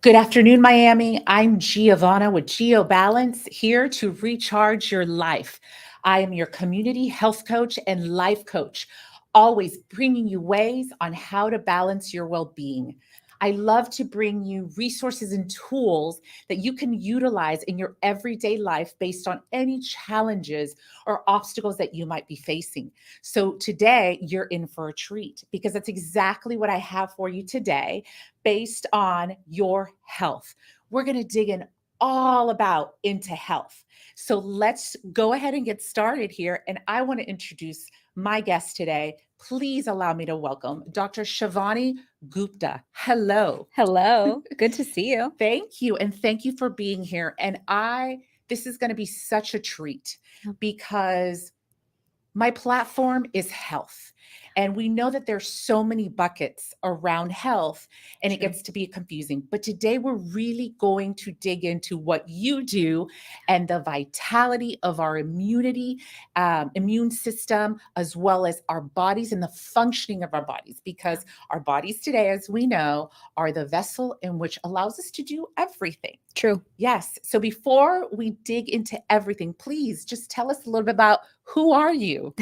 Good afternoon, Miami. I'm Giovanna with GIO Balance, here to recharge your life. I am your community health coach and life coach, always bringing you ways on how to balance your well being. I love to bring you resources and tools that you can utilize in your everyday life based on any challenges or obstacles that you might be facing. So, today you're in for a treat because that's exactly what I have for you today based on your health. We're going to dig in all about into health. So let's go ahead and get started here. And I want to introduce my guest today. Please allow me to welcome Dr. Shivani Gupta. Hello. Hello. Good to see you. Thank you. And thank you for being here. This is going to be such a treat because my platform is health. And we know that there's so many buckets around health and it True. gets to be confusing. But today we're really going to dig into what you do and the vitality of our immune system, as well as our bodies and the functioning of our bodies, because our bodies today, as we know, are the vessel in which allows us to do everything. True. Yes. So before we dig into everything, please just tell us a little bit about who are you?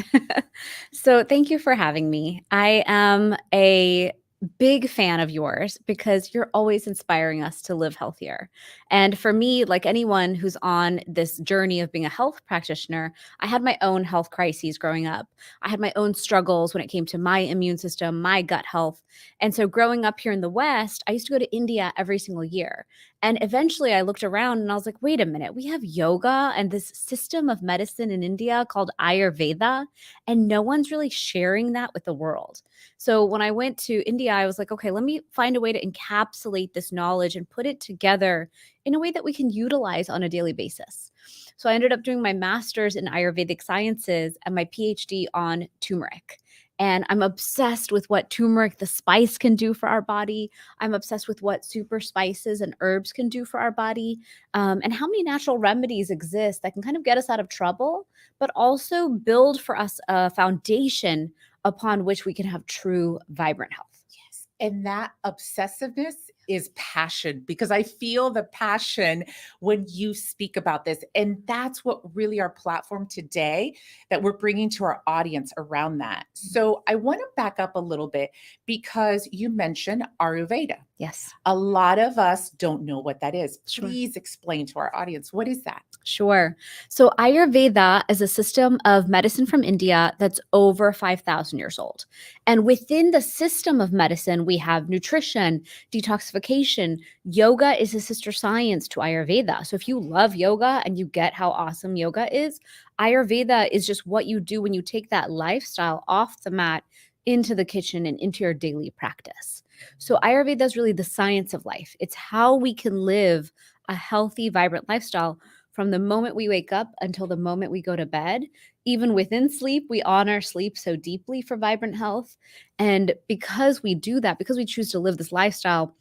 So thank you for having me. I am a big fan of yours because you're always inspiring us to live healthier. And for me, like anyone who's on this journey of being a health practitioner, I had my own health crises growing up. I had my own struggles when it came to my immune system, my gut health. And so growing up here in the West, I used to go to India every single year. And eventually I looked around and I was like, wait a minute, we have yoga and this system of medicine in India called Ayurveda, and no one's really sharing that with the world. So when I went to India, I was like, okay, let me find a way to encapsulate this knowledge and put it together in a way that we can utilize on a daily basis. So I ended up doing my master's in Ayurvedic sciences and my PhD on turmeric. And I'm obsessed with what turmeric, the spice, can do for our body. I'm obsessed with what super spices and herbs can do for our body, and how many natural remedies exist that can kind of get us out of trouble, but also build for us a foundation upon which we can have true, vibrant health. Yes. And that obsessiveness is passion, because I feel the passion when you speak about this. And that's what really our platform today that we're bringing to our audience around that. So I want to back up a little bit because you mentioned Ayurveda. Yes. A lot of us don't know what that is. Sure. Please explain to our audience, what is that? Sure. So Ayurveda is a system of medicine from India that's over 5,000 years old. And within the system of medicine, we have nutrition, detoxification. Yoga is a sister science to Ayurveda. So if you love yoga and you get how awesome yoga is, Ayurveda is just what you do when you take that lifestyle off the mat into the kitchen and into your daily practice. So Ayurveda is really the science of life. It's how we can live a healthy, vibrant lifestyle from the moment we wake up until the moment we go to bed. Even within sleep, we honor sleep so deeply for vibrant health. And because we do that, because we choose to live this lifestyle,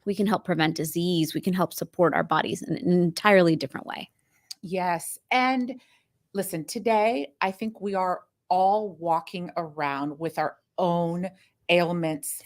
we can help prevent disease. We can help support our bodies in an entirely different way. Yes. And listen, today, I think we are all walking around with our own ailments,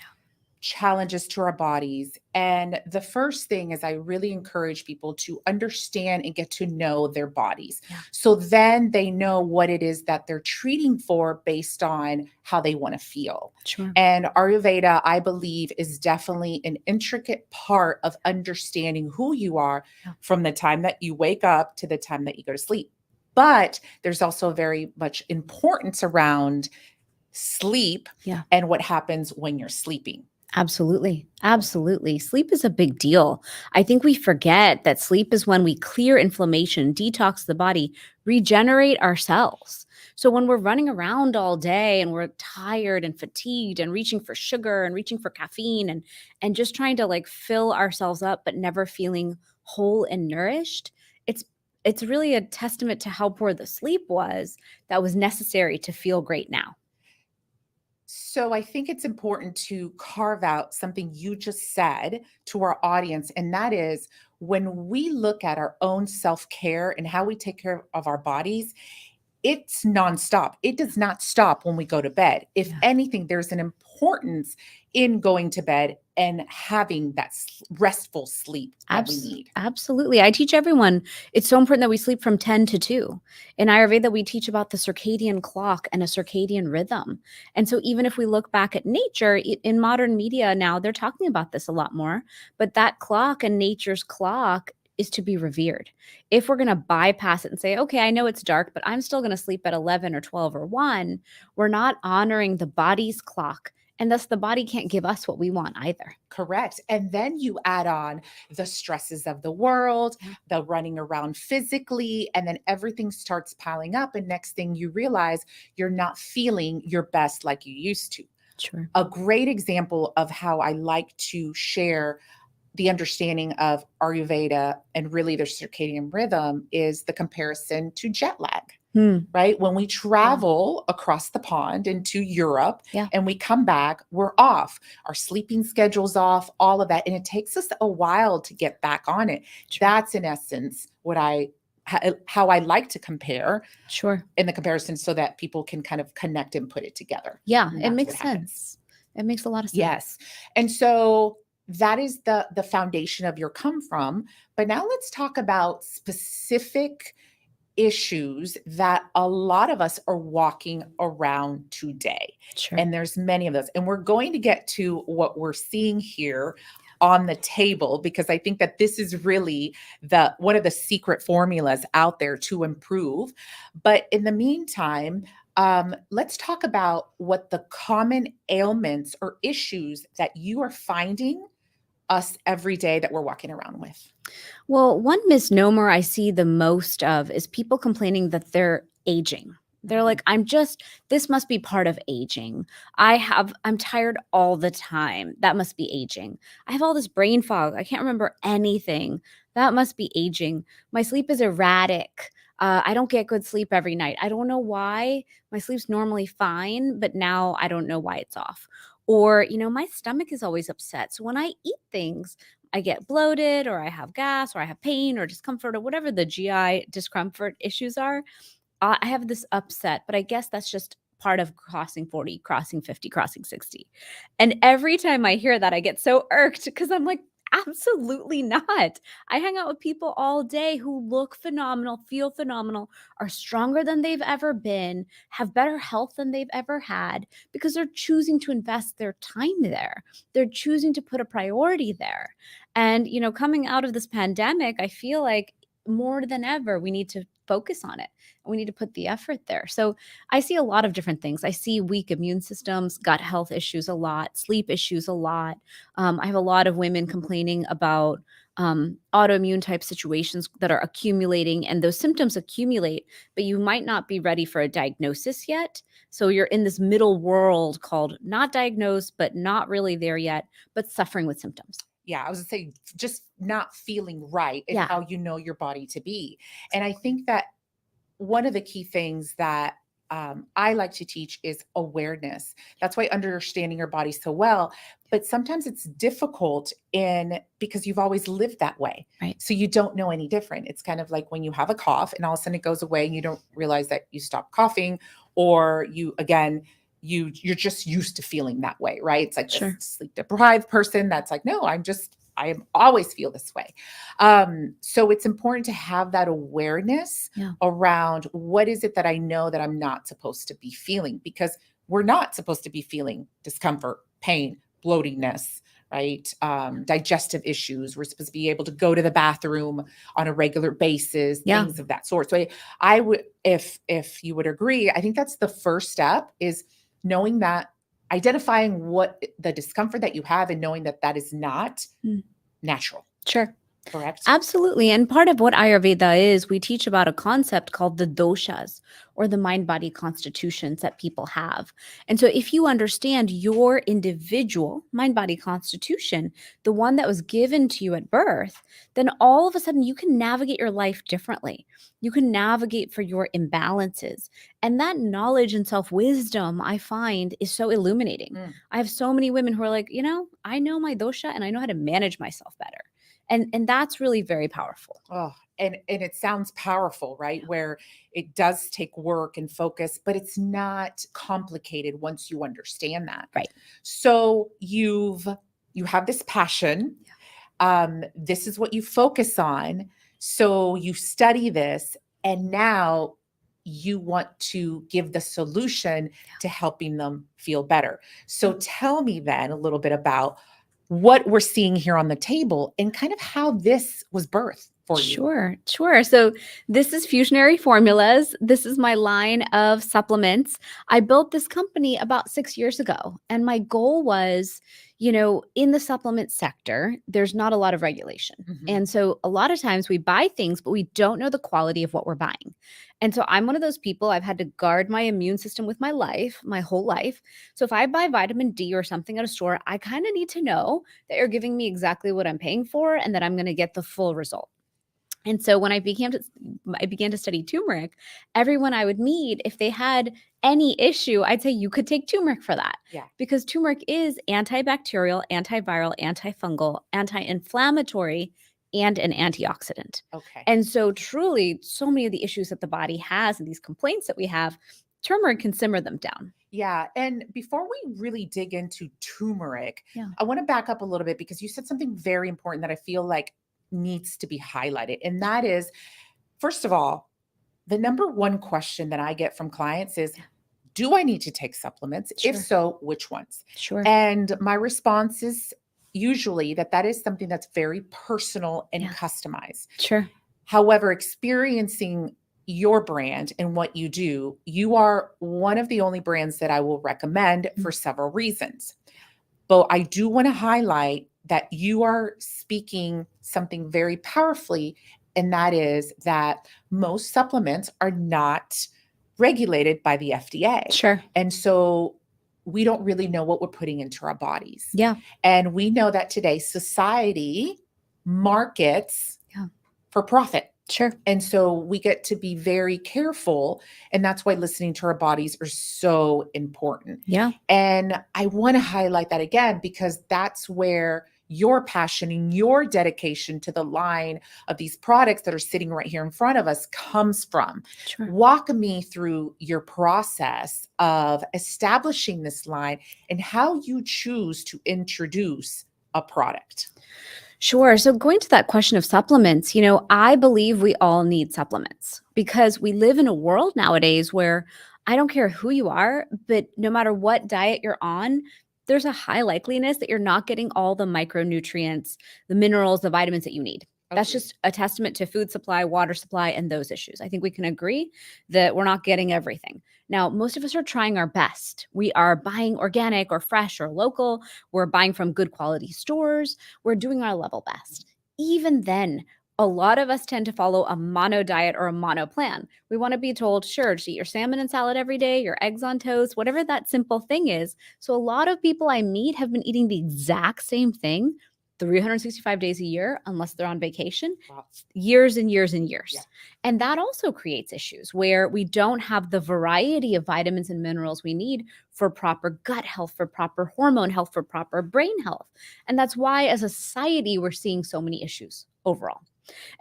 challenges to our bodies. And the first thing is I really encourage people to understand and get to know their bodies. Yeah. So then they know what it is that they're treating for based on how they want to feel. Sure. And Ayurveda, I believe, is definitely an intricate part of understanding who you are from the time that you wake up to the time that you go to sleep. But there's also very much importance around sleep and what happens when you're sleeping. Absolutely. Absolutely. Sleep is a big deal. I think we forget that sleep is when we clear inflammation, detox the body, regenerate our cells. So when we're running around all day and we're tired and fatigued and reaching for sugar and reaching for caffeine and just trying to like fill ourselves up but never feeling whole and nourished, it's really a testament to how poor the sleep was that was necessary to feel great now. So I think it's important to carve out something you just said to our audience, and that is when we look at our own self-care and how we take care of our bodies, it's nonstop. It does not stop when we go to bed. If anything, there's an importance in going to bed and having that restful sleep that we need. Absolutely. I teach everyone it's so important that we sleep from 10 to 2. In Ayurveda, we teach about the circadian clock and a circadian rhythm. And so even if we look back at nature, in modern media now, they're talking about this a lot more. But that clock and nature's clock is to be revered. If we're going to bypass it and say, okay, I know it's dark, but I'm still going to sleep at 11 or 12 or 1, we're not honoring the body's clock. And thus the body can't give us what we want either. Correct. And then you add on the stresses of the world, the running around physically, and then everything starts piling up. And next thing you realize, you're not feeling your best like you used to. Sure. A great example of how I like to share the understanding of Ayurveda and really their circadian rhythm is the comparison to jet lag. Right? When we travel across the pond into Europe and we come back, we're off. Our sleeping schedule's off, all of that. And it takes us a while to get back on it. That's in essence what how I like to compare in the comparison so that people can kind of connect and put it together. Yeah, it makes sense. It makes a lot of sense. Yes. And so that is the foundation of your come from. But now let's talk about specific issues that a lot of us are walking around today. And there's many of those. And we're going to get to what we're seeing here on the table, because I think that this is really one of the secret formulas out there to improve. But in the meantime, let's talk about what the common ailments or issues that you are finding us every day that we're walking around with. Well, one misnomer I see the most of is people complaining that they're aging. They're like, this must be part of aging. I'm tired all the time. That must be aging. I have all this brain fog. I can't remember anything. That must be aging. My sleep is erratic. I don't get good sleep every night. I don't know why. My sleep's normally fine, but now I don't know why it's off. Or, my stomach is always upset. So when I eat things, I get bloated or I have gas or I have pain or discomfort or whatever the GI discomfort issues are. I have this upset, but I guess that's just part of crossing 40, crossing 50, crossing 60. And every time I hear that, I get so irked because I'm like, absolutely not. I hang out with people all day who look phenomenal, feel phenomenal, are stronger than they've ever been, have better health than they've ever had because they're choosing to invest their time there. They're choosing to put a priority there. And, coming out of this pandemic, I feel like more than ever, we need to focus on it. We need to put the effort there. So I see a lot of different things. I see weak immune systems, gut health issues a lot, sleep issues a lot. I have a lot of women complaining about autoimmune type situations that are accumulating, and those symptoms accumulate, but you might not be ready for a diagnosis yet. So you're in this middle world called not diagnosed, but not really there yet, but suffering with symptoms. Yeah, I was going to say, just not feeling right is how you know your body to be. And I think that one of the key things that I like to teach is awareness. That's why understanding your body so well. But sometimes it's difficult because you've always lived that way. Right. So you don't know any different. It's kind of like when you have a cough and all of a sudden it goes away and you don't realize that you stopped coughing, or you're just used to feeling that way, right? It's like this sleep deprived person that's like, no, I always feel this way. So it's important to have that awareness around what is it that I know that I'm not supposed to be feeling, because we're not supposed to be feeling discomfort, pain, bloatingness, right? Digestive issues. We're supposed to be able to go to the bathroom on a regular basis, things of that sort. So I would, if you would agree, I think that's the first step, is knowing that, identifying what the discomfort that you have and knowing that that is not natural. Sure. Correct? Absolutely. And part of what Ayurveda is, we teach about a concept called the doshas, or the mind-body constitutions that people have. And so if you understand your individual mind-body constitution, the one that was given to you at birth, then all of a sudden you can navigate your life differently. You can navigate for your imbalances. And that knowledge and self-wisdom, I find, is so illuminating. I have so many women who are like, I know my dosha and I know how to manage myself better. And that's really very powerful. Oh, and it sounds powerful, right? Where it does take work and focus, but it's not complicated once you understand that. Right. So you have this passion. This is what you focus on. So you study this, and now you want to give the solution to helping them feel better. So tell me then a little bit about what we're seeing here on the table and kind of how this was birthed for you. Sure. So this is Fusionary Formulas. This is my line of supplements. I built this company about 6 years ago, and my goal was, in the supplement sector, there's not a lot of regulation. Mhm. And so a lot of times we buy things, but we don't know the quality of what we're buying. And so I'm one of those people, I've had to guard my immune system with my whole life. So if I buy vitamin D or something at a store, I kind of need to know that you're giving me exactly what I'm paying for and that I'm going to get the full result. And so when I began to study turmeric, everyone I would meet, if they had any issue, I'd say you could take turmeric for that. Yeah. Because turmeric is antibacterial, antiviral, antifungal, anti-inflammatory, and an antioxidant. Okay. And so truly, so many of the issues that the body has and these complaints that we have, turmeric can simmer them down. Yeah. And before we really dig into turmeric, Yeah. I want to back up a little bit because you said something very important that I feel like needs to be highlighted. And that is, first of all, the number one question that I get from clients is, do I need to take supplements? Sure. If so, which ones? Sure. And my response is usually that is something that's very personal and Yeah. customized. Sure. However, experiencing your brand and what you do, you are one of the only brands that I will recommend for several reasons. But I do want to highlight that you are speaking something very powerfully, and that is that most supplements are not regulated by the FDA. Sure. And so we don't really know what we're putting into our bodies. Yeah. And we know that today society markets for profit. Sure. And so we get to be very careful. And that's why listening to our bodies are so important. Yeah. And I want to highlight that again, because that's where your passion and your dedication to the line of these products that are sitting right here in front of us comes from. Sure. Walk me through your process of establishing this line and how you choose to introduce a product. Sure. So going to that question of supplements, I believe we all need supplements because we live in a world nowadays where I don't care who you are, but no matter what diet you're on, there's a high likeliness that you're not getting all the micronutrients, the minerals, the vitamins that you need. That's Okay. just a testament to food supply, water supply, and those issues. I think we can agree that we're not getting everything. Now, most of us are trying our best. We are buying organic or fresh or local. We're buying from good quality stores. We're doing our level best. Even then, a lot of us tend to follow a mono diet or a mono plan. We want to be told, sure, just eat your salmon and salad every day, your eggs on toast, whatever that simple thing is. So a lot of people I meet have been eating the exact same thing 365 days a year, unless they're on vacation, Wow. years and years and years. Yeah. And that also creates issues where we don't have the variety of vitamins and minerals we need for proper gut health, for proper hormone health, for proper brain health. And that's why as a society, we're seeing so many issues overall.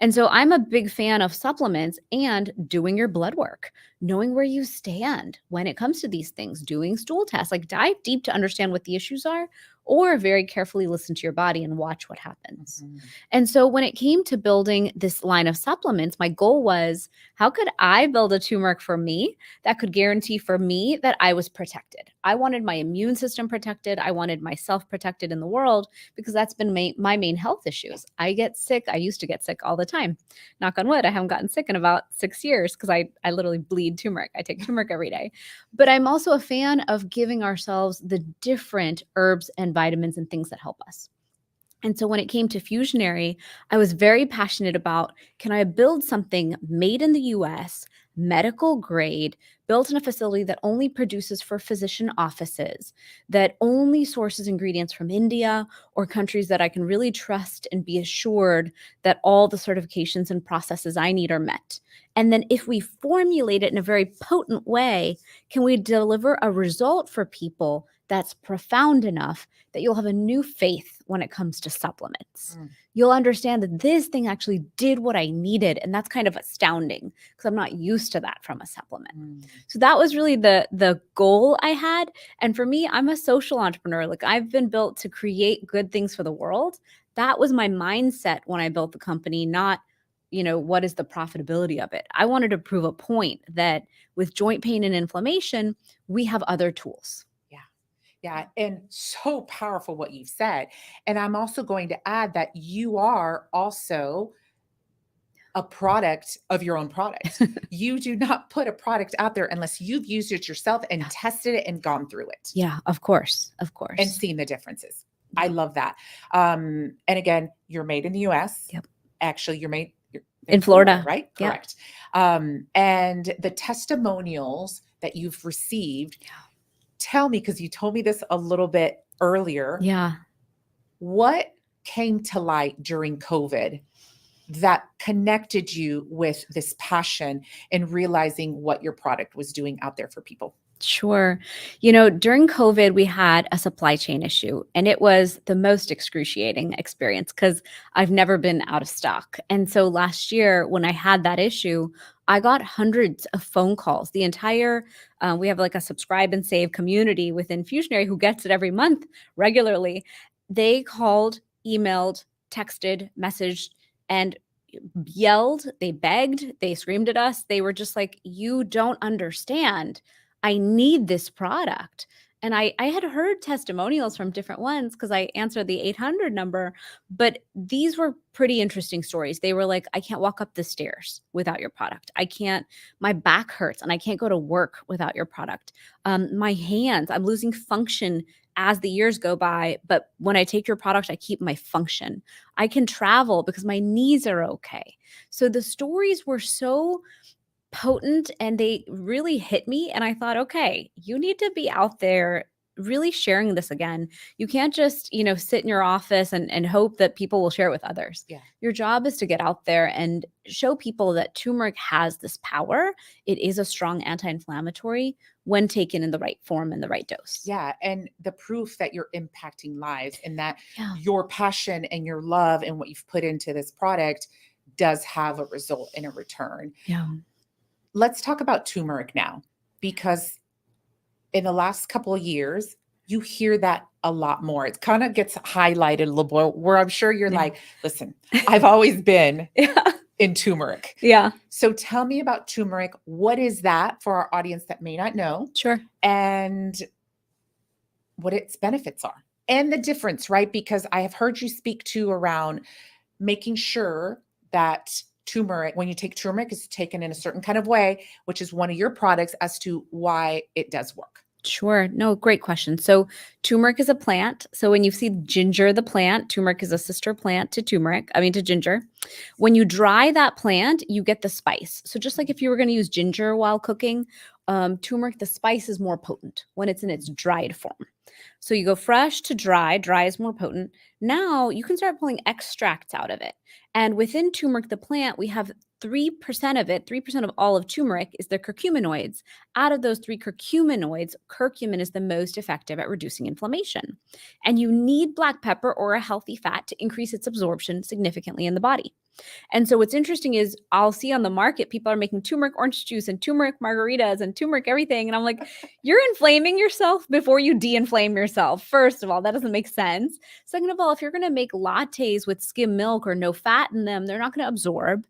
And so I'm a big fan of supplements and doing your blood work, knowing where you stand when it comes to these things, doing stool tests, like dive deep to understand what the issues are, or very carefully listen to your body and watch what happens. Mhm. And so when it came to building this line of supplements, my goal was, how could I build a turmeric for me that could guarantee for me that I was protected? I wanted my immune system protected. I wanted myself protected in the world because that's been my main health issues. I get sick. I used to get sick all the time. Knock on wood, I haven't gotten sick in about 6 years because I literally bleed turmeric. I take turmeric every day. But I'm also a fan of giving ourselves the different herbs and vitamins and things that help us. And so when it came to Fusionary, I was very passionate about, can I build something made in the US, medical grade, built in a facility that only produces for physician offices, that only sources ingredients from India or countries that I can really trust and be assured that all the certifications and processes I need are met. And then if we formulate it in a very potent way, can we deliver a result for people that's profound enough that you'll have a new faith when it comes to supplements. Mm. You'll understand that this thing actually did what I needed. And that's kind of astounding because I'm not used to that from a supplement. Mm. So that was really the goal I had. And for me, I'm a social entrepreneur. Like, I've been built to create good things for the world. That was my mindset when I built the company, not, what is the profitability of it? I wanted to prove a point that with joint pain and inflammation, we have other tools. Yeah. And so powerful what you've said. And I'm also going to add that you are also a product of your own product. You do not put a product out there unless you've used it yourself and tested it and gone through it. Yeah, of course. Of course. And seen the differences. Yeah. I love that. And again, you're made in the US. Yep. Actually, you're made in Florida, right? Yep. Correct. And the testimonials that you've received, tell me, because you told me this a little bit earlier. Yeah. What came to light during COVID that connected you with this passion and realizing what your product was doing out there for people? Sure. During COVID, we had a supply chain issue, and it was the most excruciating experience because I've never been out of stock. And so last year, when I had that issue, I got hundreds of phone calls. We have like a subscribe and save community within Fusionary who gets it every month regularly. They called, emailed, texted, messaged, and yelled. They begged. They screamed at us. They were just like, "You don't understand. I need this product." And I had heard testimonials from different ones because I answered the 800 number, but these were pretty interesting stories. They were like, "I can't walk up the stairs without your product. My back hurts and I can't go to work without your product. My hands, I'm losing function as the years go by, but when I take your product, I keep my function. I can travel because my knees are okay." So the stories were so potent and they really hit me. And I thought, okay, you need to be out there really sharing this again. You can't just, sit in your office and hope that people will share it with others. Yeah. Your job is to get out there and show people that turmeric has this power. It is a strong anti-inflammatory when taken in the right form and the right dose. Yeah. And the proof that you're impacting lives and that Yeah. your passion and your love and what you've put into this product does have a result and a return. Yeah. Let's talk about turmeric now, because in the last couple of years, you hear that a lot more. It kind of gets highlighted a little more, where I'm sure you're like, listen, I've always been in turmeric. Yeah. So tell me about turmeric. What is that for our audience that may not know? Sure. And what its benefits are and the difference, right? Because I have heard you speak to around making sure that turmeric, when you take turmeric, is taken in a certain kind of way, which is one of your products, as to why it does work. Sure. No, great question. So turmeric is a plant. So when you see ginger, the plant, turmeric is a sister plant to to ginger. When you dry that plant, you get the spice. So just like if you were going to use ginger while cooking, turmeric, the spice is more potent when it's in its dried form. So you go fresh to dry. Dry is more potent. Now you can start pulling extracts out of it. And within turmeric, the plant, we have 3% of it, 3% of all of turmeric is the curcuminoids. Out of those 3 curcuminoids, curcumin is the most effective at reducing inflammation. And you need black pepper or a healthy fat to increase its absorption significantly in the body. And so what's interesting is I'll see on the market, people are making turmeric orange juice and turmeric margaritas and turmeric everything. And I'm like, you're inflaming yourself before you de-inflame yourself. First of all, that doesn't make sense. Second of all, if you're going to make lattes with skim milk or no fat in them, they're not going to absorb.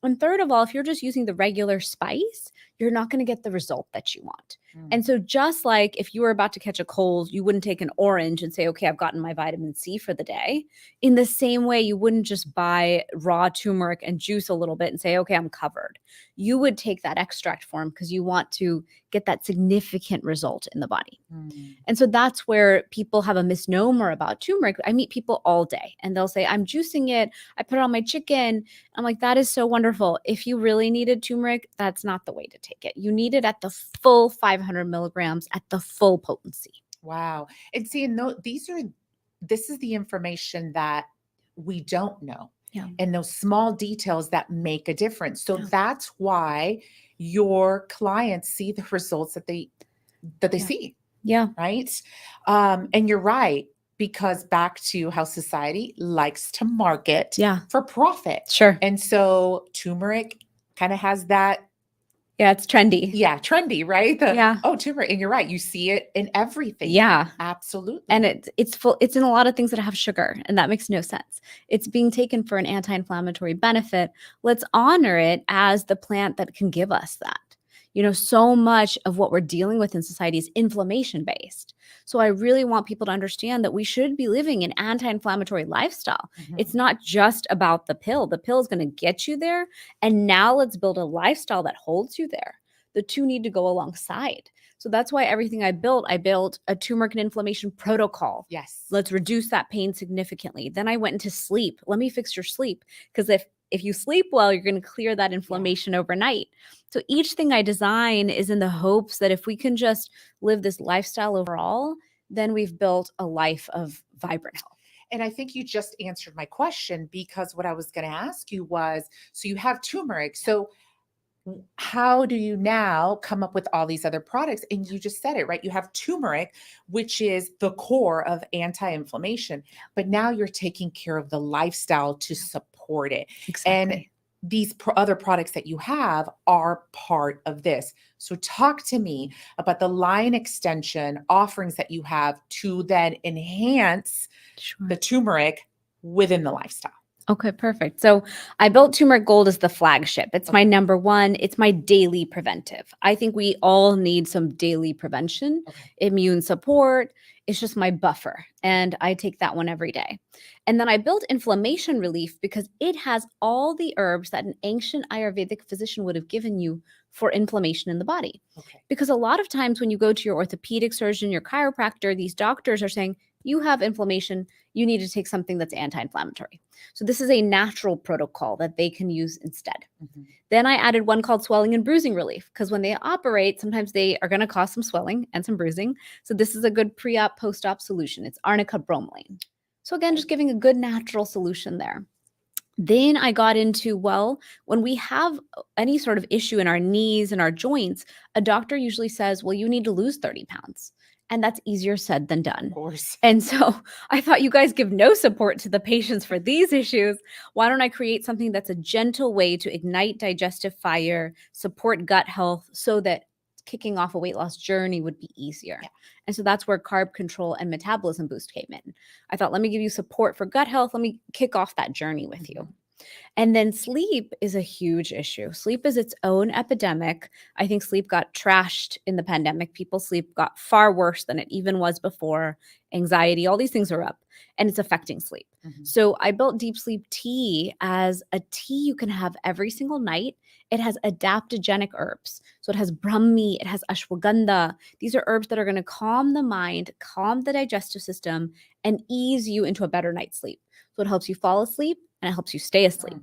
And third of all, if you're just using the regular spice, you're not going to get the result that you want. And so just like if you were about to catch a cold, you wouldn't take an orange and say, okay, I've gotten my vitamin C for the day. In the same way, you wouldn't just buy raw turmeric and juice a little bit and say, okay, I'm covered. You would take that extract form because you want to get that significant result in the body. And so that's where people have a misnomer about turmeric. I meet people all day and they'll say, I'm juicing it. I put it on my chicken. I'm like, that is so wonderful. If you really needed turmeric, that's not the way to take it. You need it at the full 500 milligrams at the full potency. Wow. And see, this is the information that we don't know. Yeah. And those small details that make a difference. So that's why your clients see the results that they see. Yeah. right? And you're right, because back to how society likes to market Yeah. for profit. Sure. And so turmeric kind of has that, Yeah. It's trendy. yeah, trendy, right? Yeah. Oh, turmeric. And you're right. You see it in everything. Yeah. Absolutely. And it's full, it's in a lot of things that have sugar, and that makes no sense. It's being taken for an anti-inflammatory benefit. Let's honor it as the plant that can give us that. So much of what we're dealing with in society is inflammation based. So I really want people to understand that we should be living an anti-inflammatory lifestyle. Mhm. It's not just about the pill. The pill is going to get you there, and now let's build a lifestyle that holds you there. The two need to go alongside. So that's why everything I built a turmeric and inflammation protocol. Yes. Let's reduce that pain significantly. Then I went into sleep. Let me fix your sleep. Because if you sleep well, you're going to clear that inflammation overnight. So each thing I design is in the hopes that if we can just live this lifestyle overall, then we've built a life of vibrant health. And I think you just answered my question, because what I was going to ask you was, so you have turmeric. So how do you now come up with all these other products? And you just said it, right? You have turmeric, which is the core of anti-inflammation, but now you're taking care of the lifestyle to support it. And Exactly. these other products that you have are part of this. So talk to me about the line extension offerings that you have to then enhance Sure. the turmeric within the lifestyle. Okay, perfect. So I built Turmeric Gold as the flagship. It's my Okay. number one. It's my daily preventive. I think we all need some daily prevention, Okay. immune support. It's just my buffer. And I take that one every day. And then I built inflammation relief because it has all the herbs that an ancient Ayurvedic physician would have given you for inflammation in the body. Okay. Because a lot of times when you go to your orthopedic surgeon, your chiropractor, these doctors are saying, you have inflammation. You need to take something that's anti-inflammatory. So this is a natural protocol that they can use instead. Mhm. Then I added one called swelling and bruising relief, because when they operate, sometimes they are going to cause some swelling and some bruising. So this is a good pre-op, post-op solution. It's arnica bromelain. So again, just giving a good natural solution there. Then I got into, when we have any sort of issue in our knees and our joints, a doctor usually says, well, you need to lose 30 pounds. And that's easier said than done. Of course. And so I thought, you guys give no support to the patients for these issues. Why don't I create something that's a gentle way to ignite digestive fire, support gut health, so that kicking off a weight loss journey would be easier? Yeah. And so that's where carb control and metabolism boost came in. I thought, let me give you support for gut health. Let me kick off that journey with you. And then sleep is a huge issue. Sleep is its own epidemic. I think sleep got trashed in the pandemic. People's sleep got far worse than it even was before. Anxiety, all these things are up, and it's affecting sleep. Mhm. So I built Deep Sleep Tea as a tea you can have every single night. It has adaptogenic herbs. So it has Brahmi, it has ashwagandha. These are herbs that are going to calm the mind, calm the digestive system, and ease you into a better night's sleep. So it helps you fall asleep and it helps you stay asleep.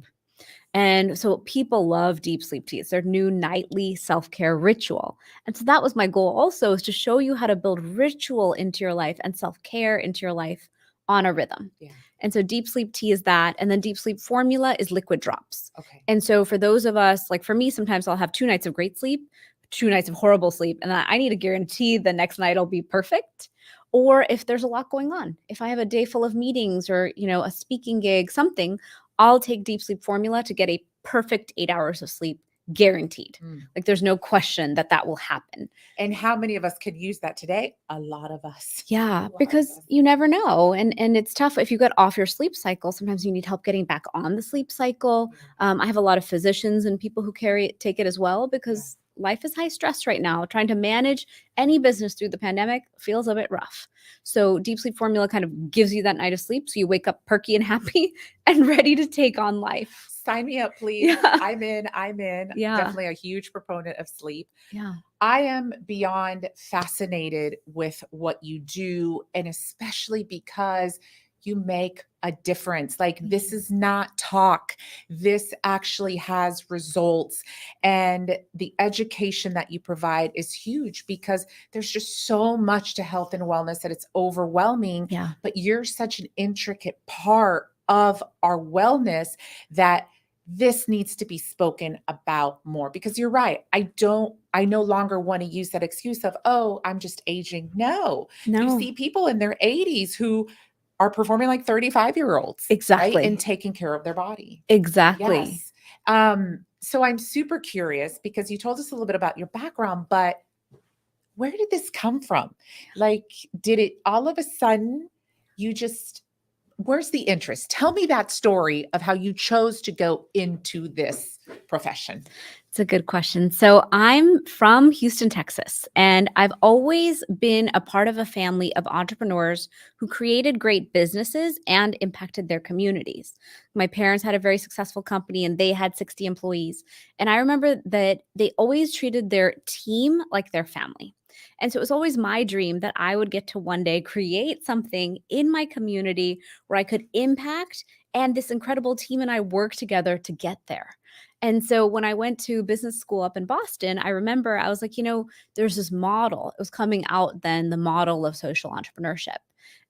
And so people love deep sleep tea. It's their new nightly self-care ritual. And so that was my goal also, is to show you how to build ritual into your life and self-care into your life on a rhythm. Yeah. And so deep sleep tea is that. And then deep sleep formula is liquid drops. Okay. And so for those of us, like for me, sometimes I'll have 2 nights of great sleep, 2 nights of horrible sleep, and then I need to guarantee the next night will be perfect. Or if there's a lot going on, if I have a day full of meetings or, a speaking gig, something, I'll take deep sleep formula to get a perfect 8 hours of sleep, guaranteed. Like there's no question that will happen. And how many of us could use that today? A lot of us. Yeah, because you never know. And it's tough if you get off your sleep cycle. Sometimes you need help getting back on the sleep cycle. I have a lot of physicians and people who take it as well, because life is high stress right now. Trying to manage any business through the pandemic feels a bit rough. So deep sleep formula kind of gives you that night of sleep, so you wake up perky and happy and ready to take on life. Sign me up, please. Yeah. I'm in. Yeah. Definitely a huge proponent of sleep. Yeah. I am beyond fascinated with what you do, and especially because you make a difference. Like, this is not talk. This actually has results. And the education that you provide is huge, because there's just so much to health and wellness that it's overwhelming. Yeah. But you're such an intricate part of our wellness that this needs to be spoken about more, because you're right. I no longer want to use that excuse of, oh, I'm just aging. No, you No, see people in their 80s who are performing like 35-year-olds, right? exactly. And taking care of their body. Exactly. Yes. So I'm super curious, because you told us a little bit about your background, but where did this come from? Like, did it all of a sudden you just, where's the interest? Tell me that story of how you chose to go into this profession. It's a good question. So I'm from Houston, Texas, and I've always been a part of a family of entrepreneurs who created great businesses and impacted their communities. My parents had a very successful company and they had 60 employees. And I remember that they always treated their team like their family. And so it was always my dream that I would get to one day create something in my community where I could impact, and this incredible team and I work together to get there. And so when I went to business school up in Boston, I remember I was like, there's this model. It was coming out then, the model of social entrepreneurship.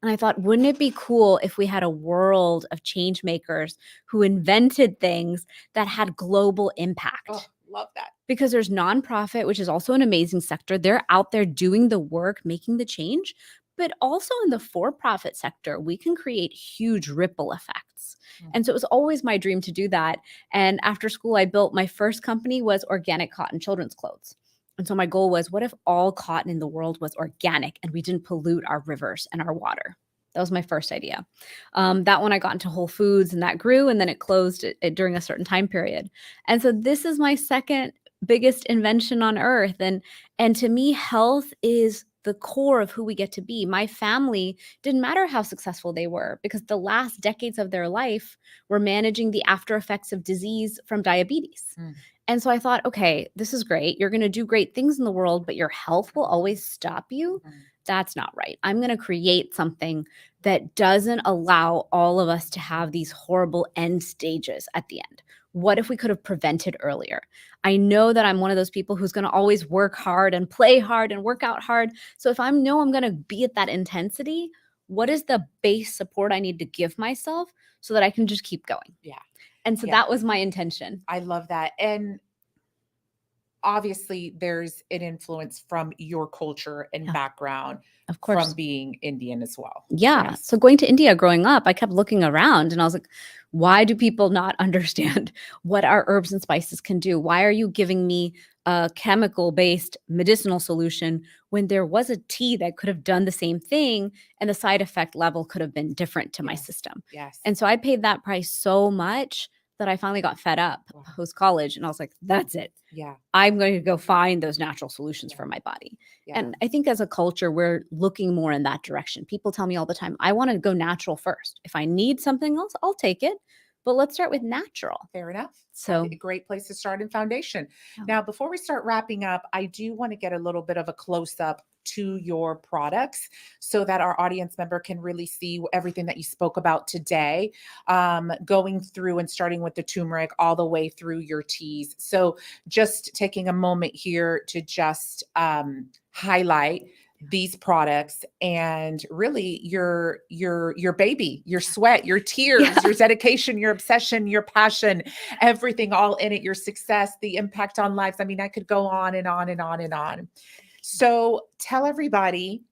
And I thought, wouldn't it be cool if we had a world of change makers who invented things that had global impact? Oh, love that. Because there's nonprofit, which is also an amazing sector. They're out there doing the work, making the change. But also in the for-profit sector, we can create huge ripple effects. And so it was always my dream to do that. And after school, I built my first company was organic cotton children's clothes. And so my goal was, what if all cotton in the world was organic and we didn't pollute our rivers and our water? That was my first idea. That one I got into Whole Foods and that grew, and then it closed during a certain time period. And so this is my second biggest invention on earth. And to me, health is the core of who we get to be. My family didn't matter how successful they were, because the last decades of their life were managing the after effects of disease from diabetes. And so I thought, okay, this is great. You're going to do great things in the world, but your health will always stop you. That's not right. I'm going to create something that doesn't allow all of us to have these horrible end stages at the end. What if we could have prevented earlier? I know that I'm one of those people who's going to always work hard and play hard and work out hard. So if I know I'm going to be at that intensity, what is the base support I need to give myself so that I can just keep going? Yeah. And so that was my intention. I love that. And obviously there's an influence from your culture and background, of course, from being Indian as well. Yeah. Yes. So going to India growing up, I kept looking around and I was like, why do people not understand what our herbs and spices can do? Why are you giving me a chemical-based medicinal solution when there was a tea that could have done the same thing and the side effect level could have been different to my system? Yes. And so I paid that price so much that I finally got fed up post college, and I was like, that's it. Yeah. I'm going to go find those natural solutions for my body. And I think as a culture, we're looking more in that direction. People tell me all the time, I want to go natural first. If I need something else, I'll take it. But let's start with natural. Fair enough. So a great place to start in foundation. Now, before we start wrapping up, I do want to get a little bit of a close up to your products so that our audience member can really see everything that you spoke about today, going through and starting with the turmeric all the way through your teas. So just taking a moment here to just highlight these products and really your baby, your sweat, your tears, your dedication, your obsession, your passion, everything all in it, your success, the impact on lives. I mean, I could go on and on and on and on. So tell everybody,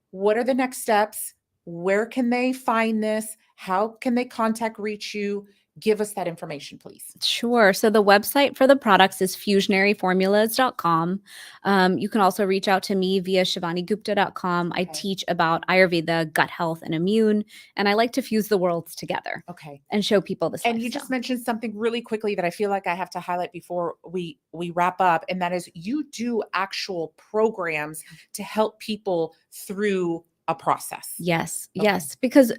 what are the next steps? Where can they find this? How can they reach you? Give us that information, please. Sure. So the website for the products is fusionaryformulas.com. You can also reach out to me via shivanigupta.com. I teach about Ayurveda, gut health, and immune, and I like to fuse the worlds together. And show people this. And you just mentioned something really quickly that I feel like I have to highlight before we wrap up, and that is you do actual programs to help people through a process. Yes. Yes. Because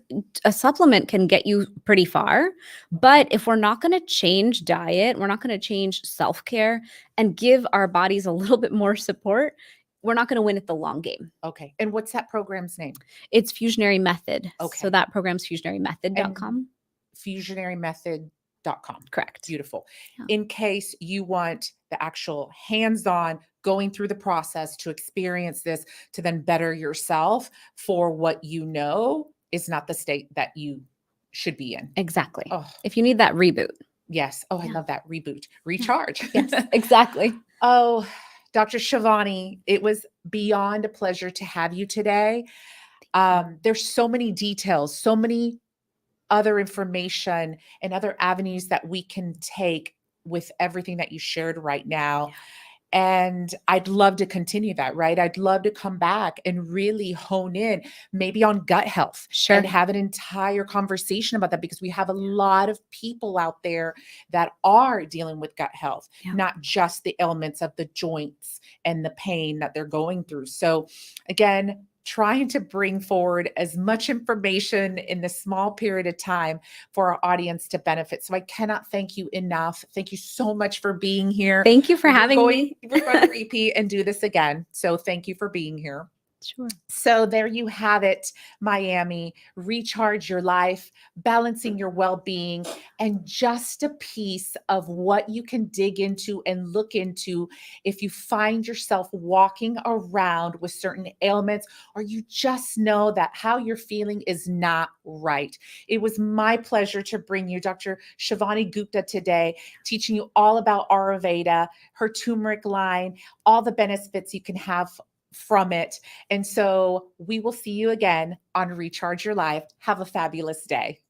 a supplement can get you pretty far. But if we're not going to change diet, we're not going to change self-care and give our bodies a little bit more support, we're not going to win at the long game. Okay. And what's that program's name? It's Fusionary Method. Okay. So that program's fusionarymethod.com. Fusionarymethod.com. Correct. Beautiful. In case you want the actual hands-on going through the process to experience this, to then better yourself for what you know is not the state that you should be in. Exactly. If you need that reboot. Yes. Oh, I Yeah. love that. Reboot, recharge. Yes, exactly. Oh, Dr. Shivani, it was beyond a pleasure to have you today. There's so many details, so many other information and other avenues that we can take with everything that you shared right now. Yeah. And I'd love to continue that, right? I'd love to come back and really hone in maybe on gut health Sure. and have an entire conversation about that, because we have a lot of people out there that are dealing with gut health, Yeah. not just the ailments of the joints and the pain that they're going through. So again, trying to bring forward as much information in this small period of time for our audience to benefit. So I cannot thank you enough. Thank you so much for being here. Thank you for having me. We're going to repeat and do this again. So thank you for being here. Sure. So there you have it, Miami. Recharge your life, balancing your well-being, and just a piece of what you can dig into and look into if you find yourself walking around with certain ailments, or you just know that how you're feeling is not right. It was my pleasure to bring you Dr. Shivani Gupta today, teaching you all about Ayurveda, her turmeric line, all the benefits you can have from it. And so we will see you again on Recharge Your Life. Have a fabulous day.